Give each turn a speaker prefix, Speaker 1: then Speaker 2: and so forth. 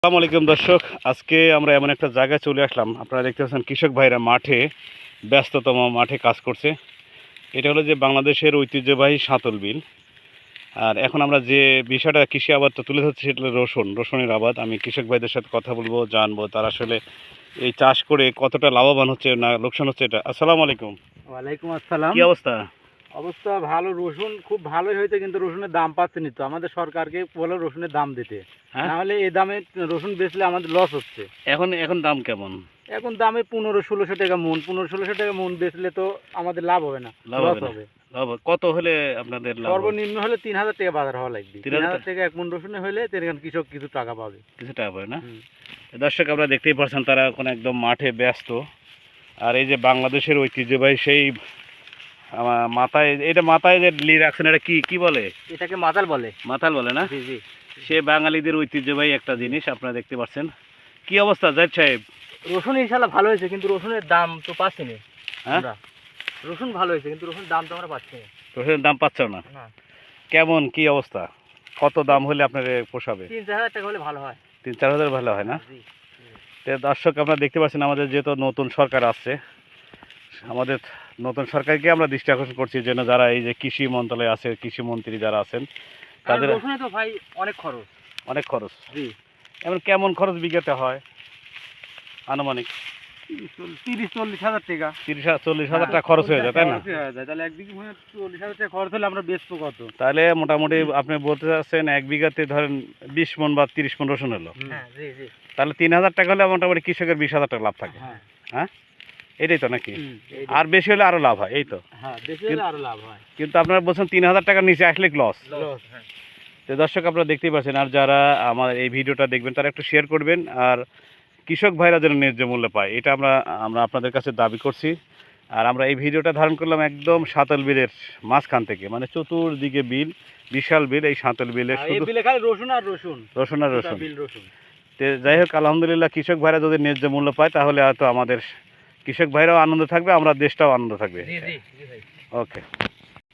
Speaker 1: আসসালামু আলাইকুম দর্শক, আজকে আমরা এমন একটা জায়গায় চলে আসলাম। আপনারা দেখতে পাচ্ছেন কৃষক ভাইরা মাঠে ব্যস্ততম মাঠে কাজ করছে। এটা হলো যে বাংলাদেশের ঐতিহ্যবাহী সাঁতল বিল। আর এখন আমরা যে বিষয়টা কৃষি আবাদটা তুলে ধরছি সেটা হলো রসুনের আবাদ। আমি কৃষক ভাইদের সাথে কথা বলবো, জানবো তারা আসলে এই চাষ করে কতটা লাভবান হচ্ছে না লোকসান হচ্ছে। এটা আসসালামু আলাইকুম।
Speaker 2: ওয়ালাইকুম আসসালাম।
Speaker 1: কি অবস্থা?
Speaker 2: অবস্থা ভালো। রসুন খুব ভালোই হয়েছে, কিন্তু রসুনের দাম পাচ্ছেনি তো। আমাদের সরকারকে বলে রসুনের দাম দিতে,
Speaker 1: হ্যাঁ,
Speaker 2: না হলে এই দামে রসুন বেচলে আমাদের লস হচ্ছে।
Speaker 1: এখন দাম কেমন?
Speaker 2: এখন দামে 1500-1600 টাকা মন। 1500-1600 টাকা মন বেচলে তো আমাদের লাভ হবে না,
Speaker 1: লাভ
Speaker 2: লস
Speaker 1: হবে না।
Speaker 2: হবে।
Speaker 1: লাভ কত হলে আপনাদের লাভ হবে?
Speaker 2: সর্বনিম্ন হলে 3000 টাকা বাজার হওয়া লাগবে।
Speaker 1: 3000
Speaker 2: টাকা এক মন রসুনে হলে তেরখান কৃষক কিছু টাকা পাবে।
Speaker 1: কিছু টাকা পাবে না?
Speaker 2: হুম।
Speaker 1: দর্শক, আপনারা দেখতেই পাচ্ছেন তারা এখন একদম মাঠে ব্যস্ত। আর এই যে বাংলাদেশের ঐতিহ্যবাহী সেই মাথায় যে লি রাখছেন, এটা কি বলে?
Speaker 2: এটাকে মাতাল বলে।
Speaker 1: মাথাল বলে না?
Speaker 2: জি জি।
Speaker 1: সে বাঙালিদের ঐতিহ্যবাহী একটা জিনিস। আপনারা দেখতে পাচ্ছেন কি অবস্থা জাহিদ সাহেব?
Speaker 2: রসুন ইনশাল্লাহ ভালো হয়েছে, কিন্তু রসুনের দাম তো পাচ্ছি না
Speaker 1: হ্যাঁ,
Speaker 2: আমরা। রসুন ভালো হয়েছে, কিন্তু রসুনের দাম তো আমরা পাচ্ছি না।
Speaker 1: রসুনের দাম পাচ্ছ না?
Speaker 2: না,
Speaker 1: কেমন কি অবস্থা? কত দাম হলে আপনার পোষাবে?
Speaker 2: 3000 টাকা হলে ভালো হয়।
Speaker 1: 3-4 হাজার ভালো হয় না?
Speaker 2: জি।
Speaker 1: তো দর্শক, আপনারা দেখতে পাচ্ছেন আমাদের যেহেতু নতুন সরকার আসছে, আমাদের নতুন সরকারকে আমরা দৃষ্টি আকর্ষণ করছি যেন যারা এই যে কৃষি মন্ত্রণালয়ে আছে, কৃষি মন্ত্রী যারা আছেন তাদের
Speaker 2: রসুনে তো ভাই অনেক খরচ।
Speaker 1: অনেক খরচ।
Speaker 2: জি।
Speaker 1: এমন কেমন খরচ বিঘাতে হয় আনুমানিক?
Speaker 2: 30-40 হাজার টাকা।
Speaker 1: 30-40 হাজার টাকা খরচ হয়ে যায়, তাই না?
Speaker 2: তাহলে এক বিঘি মানে 40 হাজার টাকা খরচ হলে আমরা বেচবো কত?
Speaker 1: তাহলে মোটামুটি আপনি বলতে চাচ্ছেন এক বিঘাতে ধরেন 20 মণ বা 30 মণ রসুন হলো,
Speaker 2: হ্যাঁ জি জি।
Speaker 1: তাহলে 3000 টাকা হলে মোটামুটি কৃষকের 20,000 টাকা লাভ থাকে।
Speaker 2: হ্যাঁ
Speaker 1: হ্যাঁ, এটাই তো নাকি?
Speaker 2: এইটাই।
Speaker 1: আর বেশি হলে আরো লাভ হয়, এই তো।
Speaker 2: হ্যাঁ, বেশি হলে আরো লাভ হয়।
Speaker 1: কিন্তু আপনারা বলছেন 3000 টাকার নিচে আসলে লস।
Speaker 2: লস। হ্যাঁ।
Speaker 1: তো দর্শক, আপনারা দেখতেই পাচ্ছেন। আর যারা আমার এই ভিডিওটা দেখবেন তারা একটু শেয়ার করবেন, আর কৃষক ভাইরা যেন ন্যায্য মূল্য পায় এটা আমরা আপনাদের কাছে দাবি করছি। আর আমরা এই ভিডিওটা ধারণ করলাম একদম সাঁতল বিলের মাঝখান থেকে, মানে চতুর্দিকে বিল, বিশাল বিল। এই সাঁতল বিলে
Speaker 2: এই
Speaker 1: শুধু
Speaker 2: বিলে খালি রসুন আর রসুন।
Speaker 1: রসুন আর রসুন।
Speaker 2: বিল রসুন।
Speaker 1: তো যাই হোক, আলহামদুলিল্লাহ, কৃষক ভাইরা যদি ন্যায্য মূল্য পায় তাহলে হয়তো আমাদের কৃষক ভাইরাও আনন্দ থাকবে, আমরা দেশটাও আনন্দ থাকবে।
Speaker 2: জি জি জি ভাই।
Speaker 1: ওকে।